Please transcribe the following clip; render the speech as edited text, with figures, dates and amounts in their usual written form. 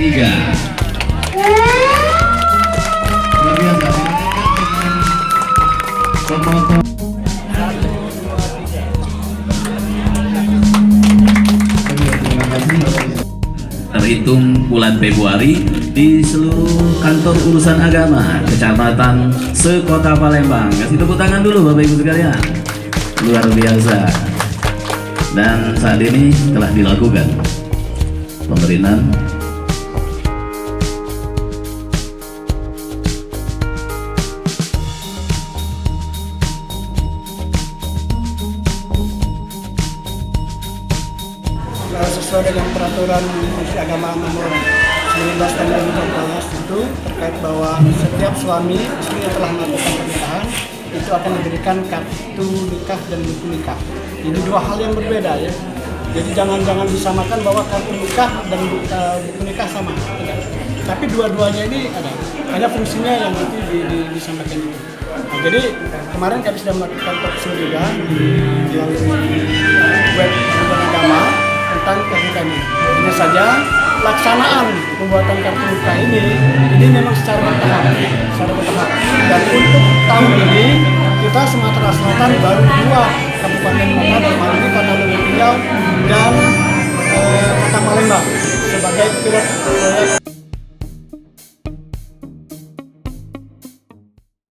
3. Luar biasa. Pemotor. Terhitung bulan Februari di seluruh kantor urusan agama kecamatan sekota Palembang. Kasih tepuk tangan dulu Bapak Ibu sekalian. Luar biasa. Dan saat ini telah dilakukan pemberian sesuai dengan peraturan Menteri Agama Nomor 19 Tahun 2014 itu terkait bahwa setiap suami istri yang telah melakukan pernikahan itu akan diberikan kartu nikah dan buku nikah. Jadi dua hal yang berbeda ya. Jadi jangan disamakan bahwa kartu nikah dan buku nikah sama. Tidak. Tapi dua-duanya ini ada. Hanya fungsinya yang nanti disampaikan itu. Nah, jadi kemarin kami sudah melakukan talkshow juga melalui web Kementerian Agama tentang kartu nikah ini. Hanya saja pelaksanaan pembuatan kartu nikah ini memang secara bertahap. Dan untuk tahun ini kita Sumatera Selatan baru 2 kabupaten kota dalam hal ini Kota Lubuk Linggau dan Kota Palembang sebagai pilot proyek.